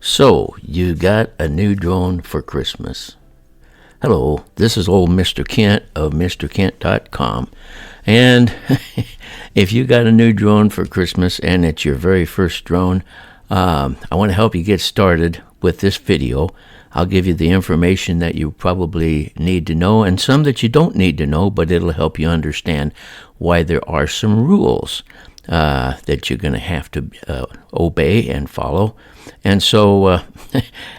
So, you got a new drone for Christmas. Hello, this is old Mr. Kent of MrKent.com. And if you got a new drone for Christmas and it's your very first drone, I want to help you get started with this video. I'll give you the information that you probably need to know and some that you don't need to know, but it'll help you understand why there are some rules that you're going to have to obey and follow. And so,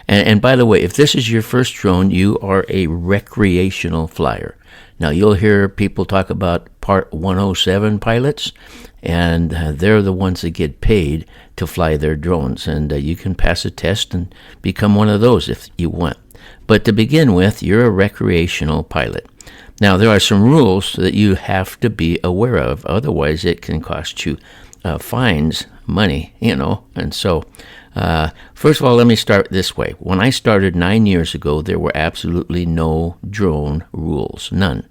and by the way, if this is your first drone, you are a recreational flyer. Now, you'll hear people talk about Part 107 pilots, and they're the ones that get paid to fly their drones. And you can pass a test and become one of those if you want. But to begin with, you're a recreational pilot. Now, there are some rules that you have to be aware of. Otherwise, it can cost you fines, money, And so, first of all, let me start this way. When I started 9 years ago, there were absolutely no drone rules, none.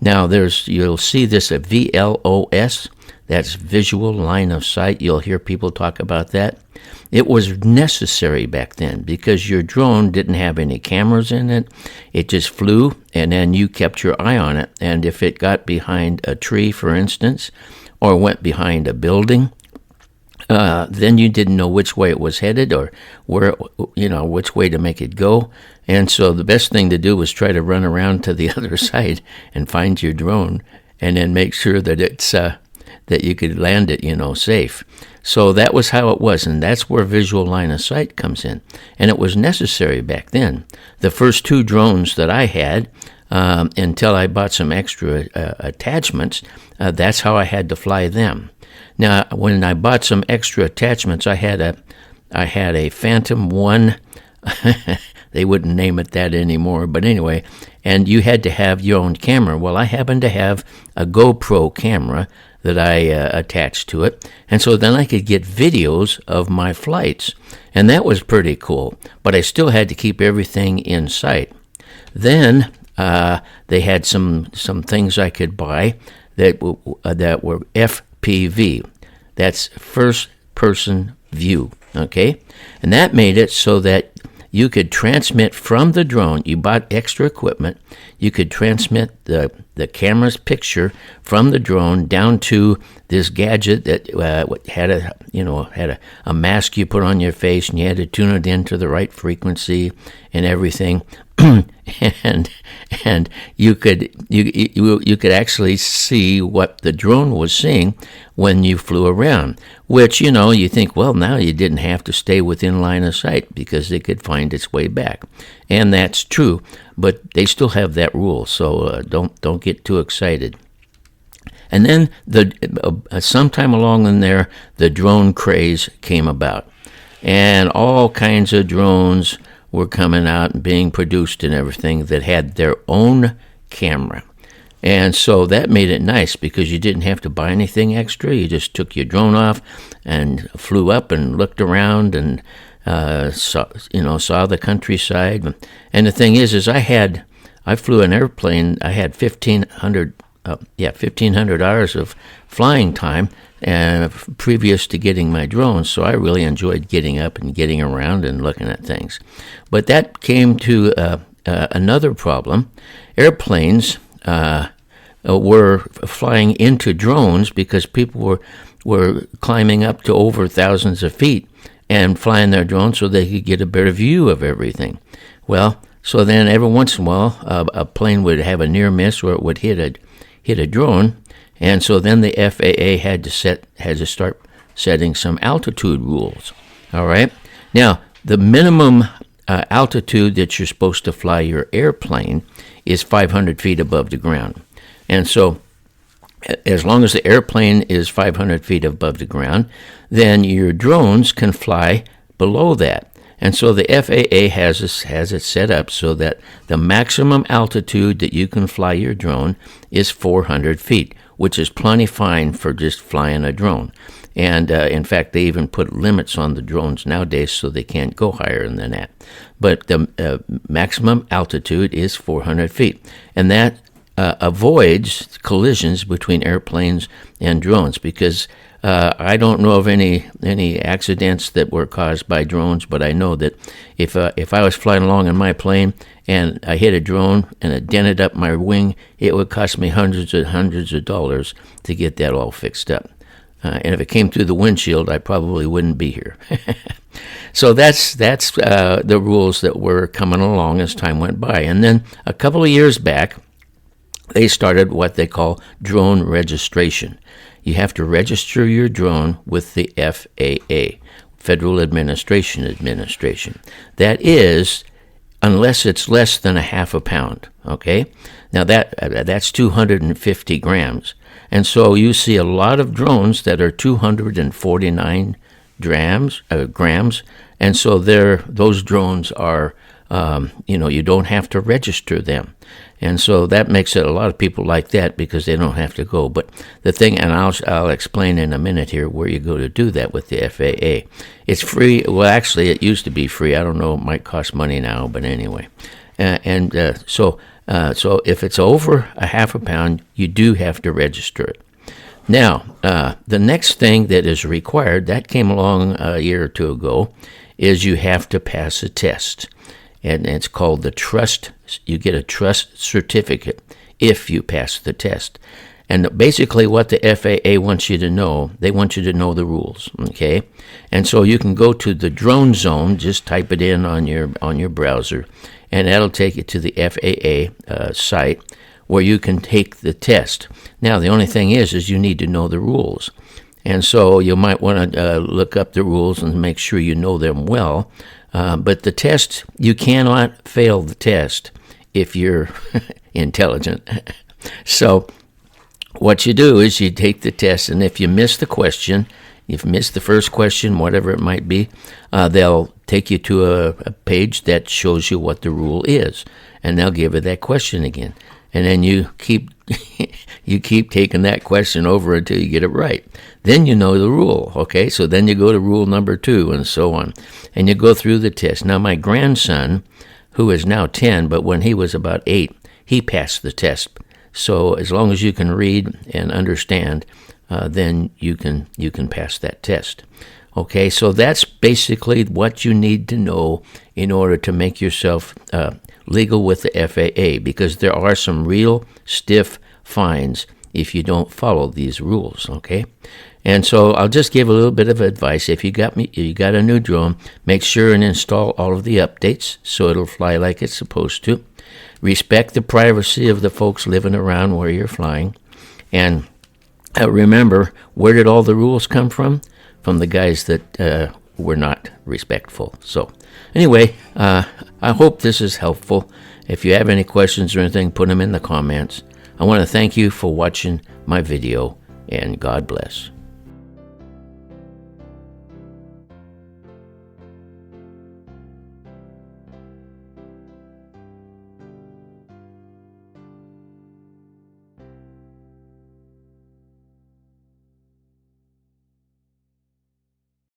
Now, you'll see this at VLOS. That's visual line of sight. You'll hear people talk about that. It was necessary back then because your drone didn't have any cameras in it. It just flew, and then you kept your eye on it. And if it got behind a tree, for instance, or went behind a building, then you didn't know which way it was headed or which way to make it go. And so the best thing to do was try to run around to the other side and find your drone, and then make sure that it's that you could land it, safe. So that was how it was, and that's where visual line of sight comes in. And it was necessary back then. The first two drones that I had, until I bought some extra attachments, that's how I had to fly them. Now, when I bought some extra attachments, I had a Phantom 1. They wouldn't name it that anymore, but anyway, and you had to have your own camera. Well, I happened to have a GoPro camera that I attached to it, and so then I could get videos of my flights, and that was pretty cool, but I still had to keep everything in sight. Then they had some things I could buy that were FPV. That's first person view, okay? And that made it so that you could transmit from the drone. You bought extra equipment. You could transmit the camera's picture from the drone down to this gadget that had a mask you put on your face, and you had to tune it into the right frequency and everything. and you could actually see what the drone was seeing when you flew around, which you think, well, now you didn't have to stay within line of sight because it could find its way back, and that's true, but they still have that rule, so don't get too excited. And then sometime along in there, the drone craze came about, and all kinds of drones were coming out and being produced and everything that had their own camera. And so that made it nice because you didn't have to buy anything extra. You just took your drone off and flew up and looked around and saw the countryside. And the thing is I flew an airplane. I had 1,500 hours of flying time previous to getting my drone, so I really enjoyed getting up and getting around and looking at things. But that came to another problem. Airplanes were flying into drones because people were climbing up to over thousands of feet and flying their drones so they could get a better view of everything. Well, so then every once in a while, a plane would have a near miss or it would hit a drone. And so then the FAA had to start setting some altitude rules. All right. Now, the minimum altitude that you're supposed to fly your airplane is 500 feet above the ground. And so as long as the airplane is 500 feet above the ground, then your drones can fly below that. And so the FAA has it set up so that the maximum altitude that you can fly your drone is 400 feet, which is plenty fine for just flying a drone. And in fact, they even put limits on the drones nowadays so they can't go higher than that. But the maximum altitude is 400 feet. And that avoids collisions between airplanes and drones because I don't know of any accidents that were caused by drones, but I know that if I was flying along in my plane and I hit a drone and it dented up my wing, it would cost me hundreds of dollars to get that all fixed up. And if it came through the windshield, I probably wouldn't be here. So that's the rules that were coming along as time went by. And then a couple of years back, they started what they call drone registration. You have to register your drone with the FAA, Federal Administration. That is, unless it's less than a half a pound, okay? Now that's 250 grams. And so you see a lot of drones that are 249 grams, and so those drones are, you don't have to register them. And so that makes it a lot of people like that because they don't have to go. But the thing, and I'll explain in a minute here where you go to do that with the FAA. It's free. Well, actually, it used to be free. I don't know. It might cost money now, but anyway. So if it's over a half a pound, you do have to register it. Now, the next thing that is required, that came along a year or two ago, is you have to pass a test. And it's called the trust. You get a trust certificate if you pass the test. And basically what the FAA wants you to know, they want you to know the rules, okay? And so you can go to the drone zone, just type it in on your browser, and that'll take you to the FAA site where you can take the test. Now, the only thing is you need to know the rules. And so you might want to look up the rules and make sure you know them well. But the test, you cannot fail the test if you're intelligent. So what you do is you take the test, and if you miss the question, if you miss the first question, whatever it might be, they'll take you to a page that shows you what the rule is, and they'll give you that question again. And then you keep taking that question over until you get it right. Then you know the rule, okay? So then you go to rule number 2 and so on. And you go through the test. Now, my grandson, who is now 10, but when he was about 8, he passed the test. So as long as you can read and understand, then you can pass that test. Okay, so that's basically what you need to know in order to make yourself legal with the FAA, because there are some real stiff fines if you don't follow these rules, okay? And so I'll just give a little bit of advice. If you got a new drone, make sure and install all of the updates so it'll fly like it's supposed to. Respect the privacy of the folks living around where you're flying. And remember, where did all the rules come from? From the guys that were not respectful. So anyway, I hope this is helpful. If you have any questions or anything, put them in the comments. I want to thank you for watching my video, and God bless.